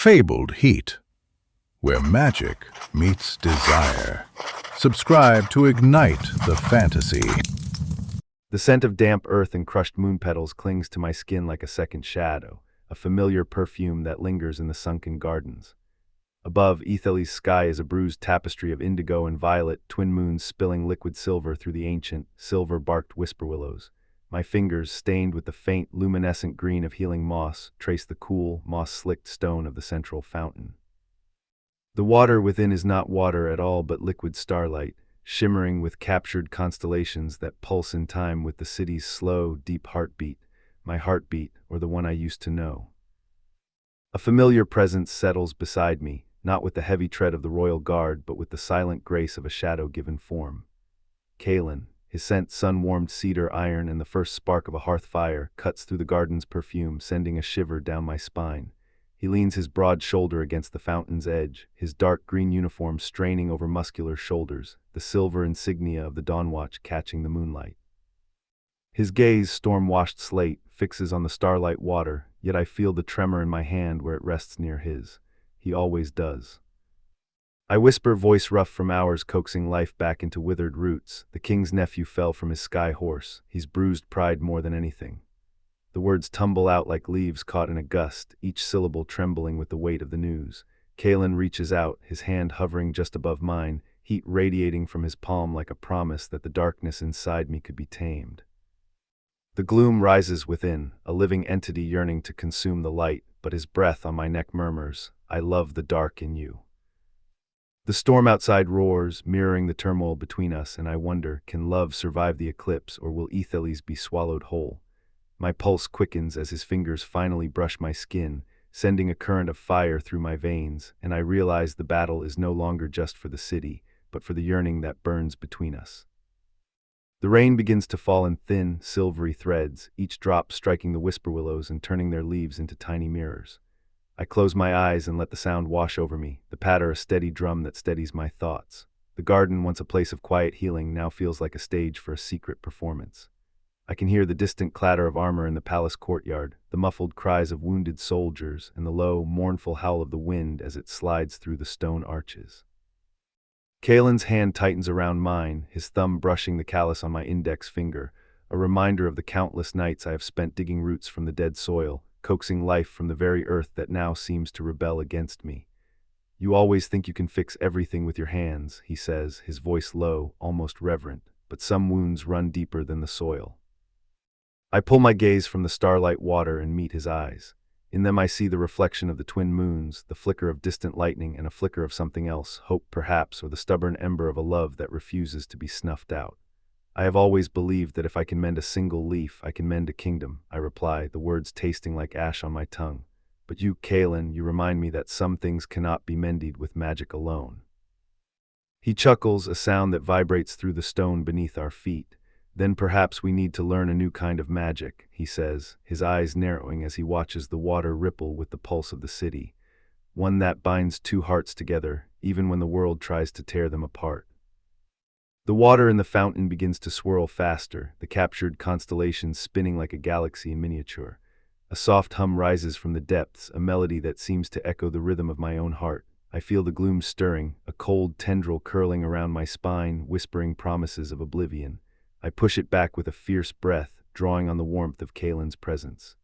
fabled heat, where magic meets desire. Subscribe to ignite the fantasy. The scent of damp earth and crushed moon petals clings to my skin like a second shadow, a familiar perfume that lingers in the sunken gardens. Above, Aethelis' sky is a bruised tapestry of indigo and violet, twin moons spilling liquid silver through the ancient, silver-barked whisperwillows. My fingers, stained with the faint, luminescent green of healing moss, trace the cool, moss-slicked stone of the central fountain. The water within is not water at all but liquid starlight, shimmering with captured constellations that pulse in time with the city's slow, deep heartbeat, my heartbeat, or the one I used to know. A familiar presence settles beside me, not with the heavy tread of the royal guard, but with the silent grace of a shadow-given form. Kaelen, his scent sun-warmed cedar iron and the first spark of a hearth fire, cuts through the garden's perfume, sending a shiver down my spine. He leans his broad shoulder against the fountain's edge, his dark green uniform straining over muscular shoulders, the silver insignia of the Dawnwatch catching the moonlight. His gaze, storm-washed slate, fixes on the starlight water, yet I feel the tremor in my hand where it rests near his. He always does. I whisper, voice rough from hours coaxing life back into withered roots. The king's nephew fell from his sky horse. He's bruised pride more than anything. The words tumble out like leaves caught in a gust, each syllable trembling with the weight of the news. Kaelen reaches out, his hand hovering just above mine, heat radiating from his palm like a promise that the darkness inside me could be tamed. The gloom rises within, a living entity yearning to consume the light, but his breath on my neck murmurs, "I love the dark in you." The storm outside roars, mirroring the turmoil between us, and I wonder, can love survive the eclipse, or will Aethelis be swallowed whole? My pulse quickens as his fingers finally brush my skin, sending a current of fire through my veins, and I realize the battle is no longer just for the city, but for the yearning that burns between us. The rain begins to fall in thin, silvery threads, each drop striking the whisperwillows and turning their leaves into tiny mirrors. I close my eyes and let the sound wash over me, the patter a steady drum that steadies my thoughts. The garden, once a place of quiet healing, now feels like a stage for a secret performance. I can hear the distant clatter of armor in the palace courtyard, the muffled cries of wounded soldiers, and the low, mournful howl of the wind as it slides through the stone arches. Kaelen's hand tightens around mine, his thumb brushing the callus on my index finger, a reminder of the countless nights I have spent digging roots from the dead soil, coaxing life from the very earth that now seems to rebel against me. "You always think you can fix everything with your hands," he says, his voice low, almost reverent, "but some wounds run deeper than the soil." I pull my gaze from the starlight water and meet his eyes. In them I see the reflection of the twin moons, the flicker of distant lightning and a flicker of something else, hope perhaps, or the stubborn ember of a love that refuses to be snuffed out. "I have always believed that if I can mend a single leaf, I can mend a kingdom," I reply, the words tasting like ash on my tongue. "But you, Kaelen, you remind me that some things cannot be mended with magic alone." He chuckles, a sound that vibrates through the stone beneath our feet. "Then perhaps we need to learn a new kind of magic," he says, his eyes narrowing as he watches the water ripple with the pulse of the city. "One that binds two hearts together, even when the world tries to tear them apart." The water in the fountain begins to swirl faster, the captured constellations spinning like a galaxy in miniature. A soft hum rises from the depths, a melody that seems to echo the rhythm of my own heart. I feel the gloom stirring, a cold tendril curling around my spine, whispering promises of oblivion. I push it back with a fierce breath, drawing on the warmth of Kaelen's presence.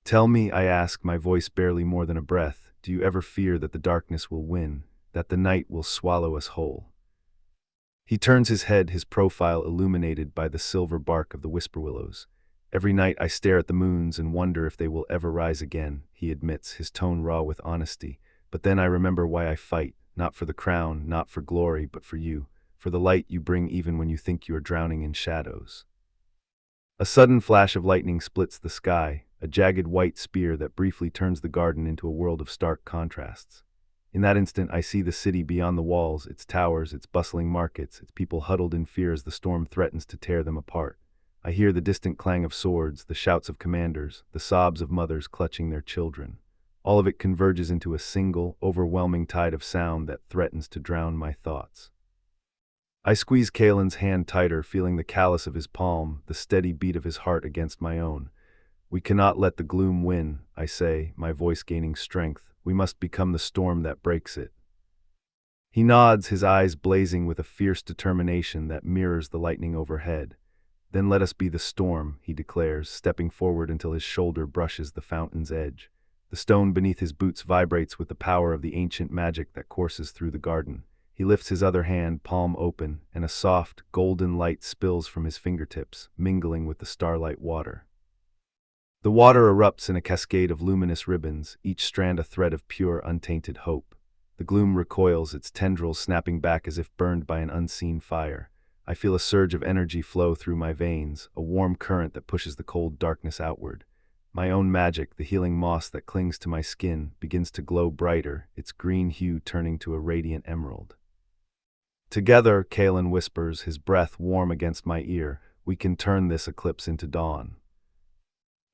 "Tell me," I ask, my voice barely more than a breath, "do you ever fear that the darkness will win, that the night will swallow us whole?" He turns his head, his profile illuminated by the silver bark of the whisperwillows. "Every night I stare at the moons and wonder if they will ever rise again," he admits, his tone raw with honesty. "But then I remember why I fight, not for the crown, not for glory, but for you. For the light you bring even when you think you are drowning in shadows." A sudden flash of lightning splits the sky, a jagged white spear that briefly turns the garden into a world of stark contrasts. In that instant I see the city beyond the walls, its towers, its bustling markets, its people huddled in fear as the storm threatens to tear them apart. I hear the distant clang of swords, the shouts of commanders, the sobs of mothers clutching their children. All of it converges into a single, overwhelming tide of sound that threatens to drown my thoughts. I squeeze Kaelen's hand tighter, feeling the callus of his palm, the steady beat of his heart against my own. "We cannot let the gloom win," I say, my voice gaining strength, We must become the storm that breaks it. He nods, his eyes blazing with a fierce determination that mirrors the lightning overhead. Then let us be the storm, he declares, stepping forward until his shoulder brushes the fountain's edge. The stone beneath his boots vibrates with the power of the ancient magic that courses through the garden. He lifts his other hand, palm open, and a soft, golden light spills from his fingertips, mingling with the starlight water. The water erupts in a cascade of luminous ribbons, each strand a thread of pure, untainted hope. The gloom recoils, its tendrils snapping back as if burned by an unseen fire. I feel a surge of energy flow through my veins, a warm current that pushes the cold darkness outward. My own magic, the healing moss that clings to my skin, begins to glow brighter, its green hue turning to a radiant emerald. Together, Kaelen whispers, his breath warm against my ear, we can turn this eclipse into dawn.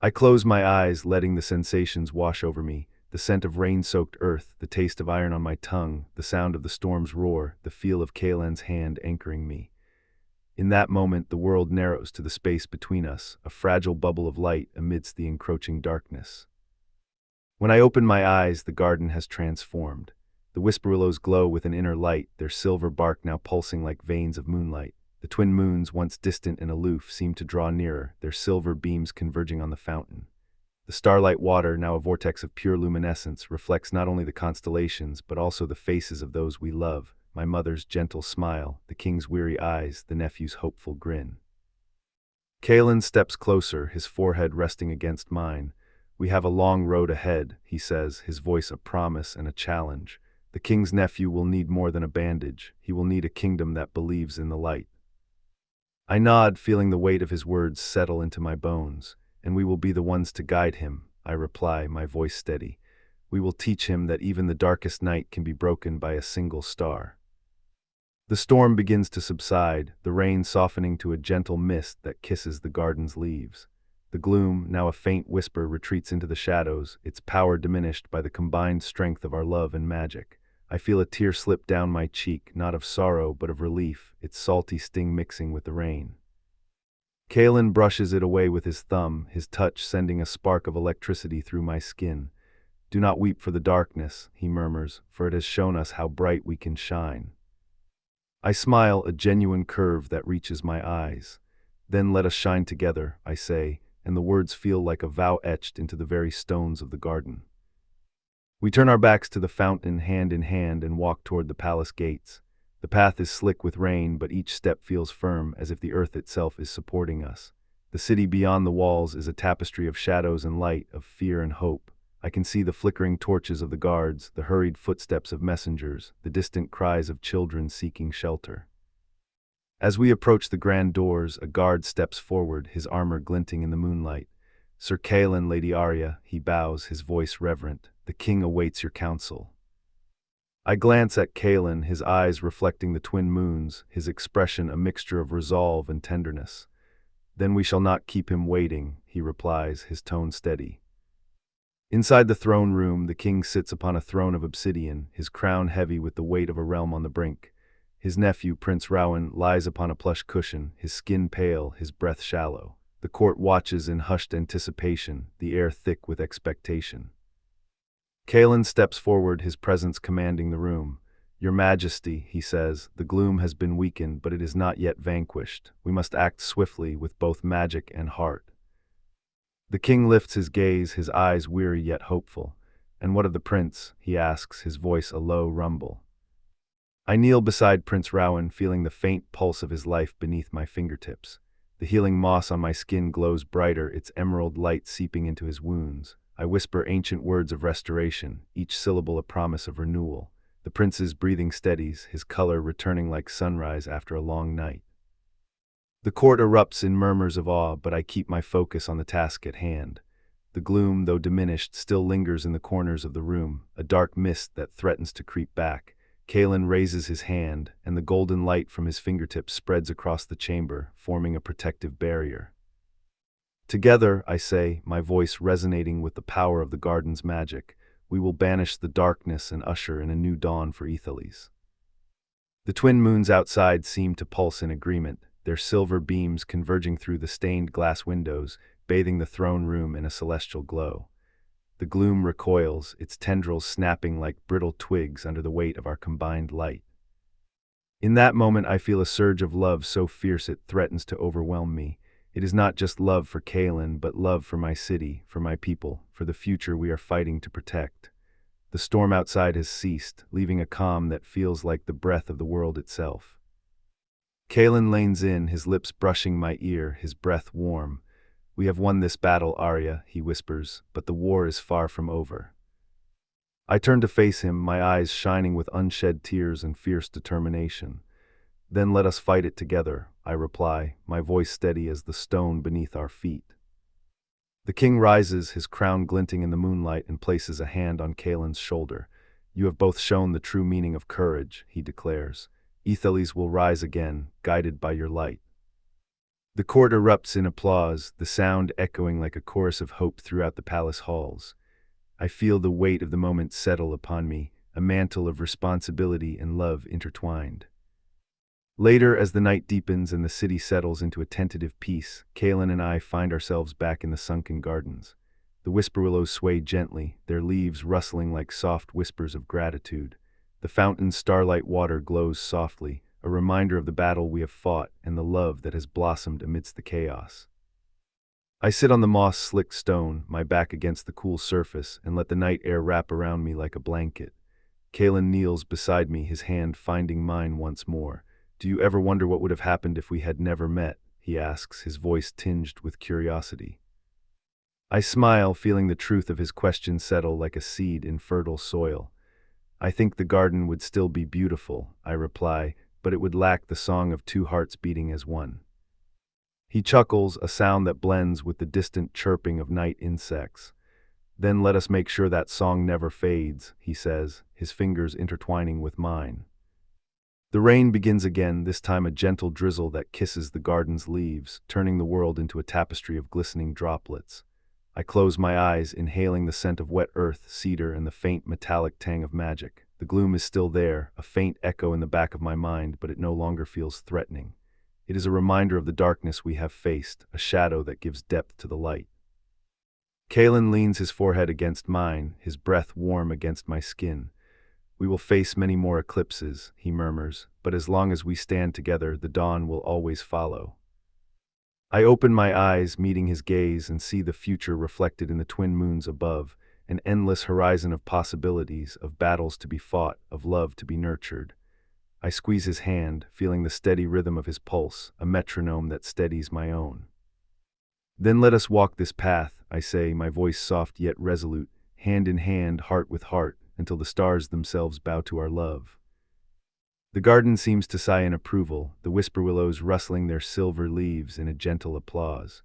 I close my eyes, letting the sensations wash over me. The scent of rain-soaked earth, the taste of iron on my tongue, the sound of the storm's roar, the feel of Kaelen's hand anchoring me. In that moment, the world narrows to the space between us, a fragile bubble of light amidst the encroaching darkness. When I open my eyes, the garden has transformed. The whisperwillows glow with an inner light, their silver bark now pulsing like veins of moonlight. The twin moons, once distant and aloof, seem to draw nearer, their silver beams converging on the fountain. The starlight water, now a vortex of pure luminescence, reflects not only the constellations, but also the faces of those we love, my mother's gentle smile, the king's weary eyes, the nephew's hopeful grin. Kaelen steps closer, his forehead resting against mine. We have a long road ahead, he says, his voice a promise and a challenge. The king's nephew will need more than a bandage. He will need a kingdom that believes in the light. I nod, feeling the weight of his words settle into my bones. And we will be the ones to guide him, I reply, my voice steady. We will teach him that even the darkest night can be broken by a single star. The storm begins to subside, the rain softening to a gentle mist that kisses the garden's leaves. The gloom, now a faint whisper, retreats into the shadows, its power diminished by the combined strength of our love and magic. I feel a tear slip down my cheek, not of sorrow but of relief, its salty sting mixing with the rain. Kaelen brushes it away with his thumb, his touch sending a spark of electricity through my skin. Do not weep for the darkness, he murmurs, for it has shown us how bright we can shine. I smile, a genuine curve that reaches my eyes. Then let us shine together, I say, and the words feel like a vow etched into the very stones of the garden. We turn our backs to the fountain hand in hand and walk toward the palace gates. The path is slick with rain, but each step feels firm, as if the earth itself is supporting us. The city beyond the walls is a tapestry of shadows and light, of fear and hope. I can see the flickering torches of the guards, the hurried footsteps of messengers, the distant cries of children seeking shelter. As we approach the grand doors, a guard steps forward, his armor glinting in the moonlight. Sir Kaelen, Lady Arya, he bows, his voice reverent. The king awaits your counsel. I glance at Kaelen, his eyes reflecting the twin moons, his expression a mixture of resolve and tenderness. Then we shall not keep him waiting, he replies, his tone steady. Inside the throne room, the king sits upon a throne of obsidian, his crown heavy with the weight of a realm on the brink. His nephew, Prince Rowan, lies upon a plush cushion, his skin pale, his breath shallow. The court watches in hushed anticipation, the air thick with expectation. Kaelen steps forward, his presence commanding the room. Your Majesty, he says, the gloom has been weakened, but it is not yet vanquished. We must act swiftly with both magic and heart. The king lifts his gaze, his eyes weary yet hopeful. And what of the prince? He asks, his voice a low rumble. I kneel beside Prince Rowan, feeling the faint pulse of his life beneath my fingertips. The healing moss on my skin glows brighter, its emerald light seeping into his wounds. I whisper ancient words of restoration, each syllable a promise of renewal. The prince's breathing steadies, his color returning like sunrise after a long night. The court erupts in murmurs of awe, but I keep my focus on the task at hand. The gloom, though diminished, still lingers in the corners of the room, a dark mist that threatens to creep back. Kaelen raises his hand, and the golden light from his fingertips spreads across the chamber, forming a protective barrier. Together, I say, my voice resonating with the power of the garden's magic, we will banish the darkness and usher in a new dawn for Aethelis. The twin moons outside seem to pulse in agreement, their silver beams converging through the stained glass windows, bathing the throne room in a celestial glow. The gloom recoils, its tendrils snapping like brittle twigs under the weight of our combined light. In that moment I feel a surge of love so fierce it threatens to overwhelm me. It is not just love for Kaelen, but love for my city, for my people, for the future we are fighting to protect. The storm outside has ceased, leaving a calm that feels like the breath of the world itself. Kaelen leans in, his lips brushing my ear, his breath warm. "We have won this battle, Arya," he whispers, "but the war is far from over." I turn to face him, my eyes shining with unshed tears and fierce determination. "Then let us fight it together," I reply, my voice steady as the stone beneath our feet. The king rises, his crown glinting in the moonlight, and places a hand on Kaelin's shoulder. "You have both shown the true meaning of courage," he declares. "Aethelis will rise again, guided by your light." The court erupts in applause, the sound echoing like a chorus of hope throughout the palace halls. I feel the weight of the moment settle upon me, a mantle of responsibility and love intertwined. Later, as the night deepens and the city settles into a tentative peace, Kaelen and I find ourselves back in the sunken gardens. The whisperwillows sway gently, their leaves rustling like soft whispers of gratitude. The fountain's starlight water glows softly, a reminder of the battle we have fought and the love that has blossomed amidst the chaos. I sit on the moss-slicked stone, my back against the cool surface, and let the night air wrap around me like a blanket. Kaelen kneels beside me, his hand finding mine once more. "Do you ever wonder what would have happened if we had never met?" he asks, his voice tinged with curiosity. I smile, feeling the truth of his question settle like a seed in fertile soil. "I think the garden would still be beautiful," I reply, "but it would lack the song of two hearts beating as one." He chuckles, a sound that blends with the distant chirping of night insects. "Then let us make sure that song never fades," he says, his fingers intertwining with mine. The rain begins again, this time a gentle drizzle that kisses the garden's leaves, turning the world into a tapestry of glistening droplets. I close my eyes, inhaling the scent of wet earth, cedar, and the faint metallic tang of magic. The gloom is still there, a faint echo in the back of my mind, but it no longer feels threatening. It is a reminder of the darkness we have faced, a shadow that gives depth to the light. Kaelen leans his forehead against mine, his breath warm against my skin. "We will face many more eclipses," he murmurs, "but as long as we stand together, the dawn will always follow." I open my eyes, meeting his gaze, and see the future reflected in the twin moons above, an endless horizon of possibilities, of battles to be fought, of love to be nurtured. I squeeze his hand, feeling the steady rhythm of his pulse, a metronome that steadies my own. "Then let us walk this path," I say, my voice soft yet resolute, hand in hand, heart with heart, until the stars themselves bow to our love. The garden seems to sigh in approval, the whisperwillows rustling their silver leaves in a gentle applause.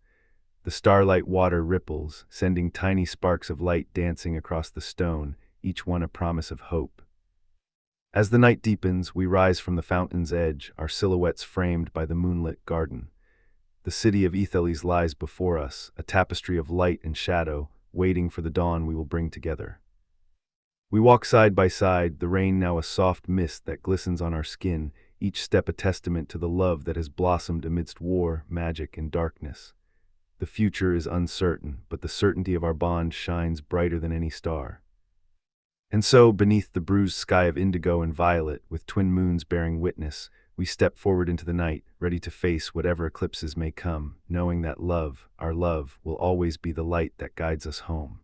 The starlight water ripples, sending tiny sparks of light dancing across the stone, each one a promise of hope. As the night deepens, we rise from the fountain's edge, our silhouettes framed by the moonlit garden. The city of Aethelis lies before us, a tapestry of light and shadow, waiting for the dawn we will bring together. We walk side by side, the rain now a soft mist that glistens on our skin, each step a testament to the love that has blossomed amidst war, magic, and darkness. The future is uncertain, but the certainty of our bond shines brighter than any star. And so, beneath the bruised sky of indigo and violet, with twin moons bearing witness, we step forward into the night, ready to face whatever eclipses may come, knowing that love, our love, will always be the light that guides us home.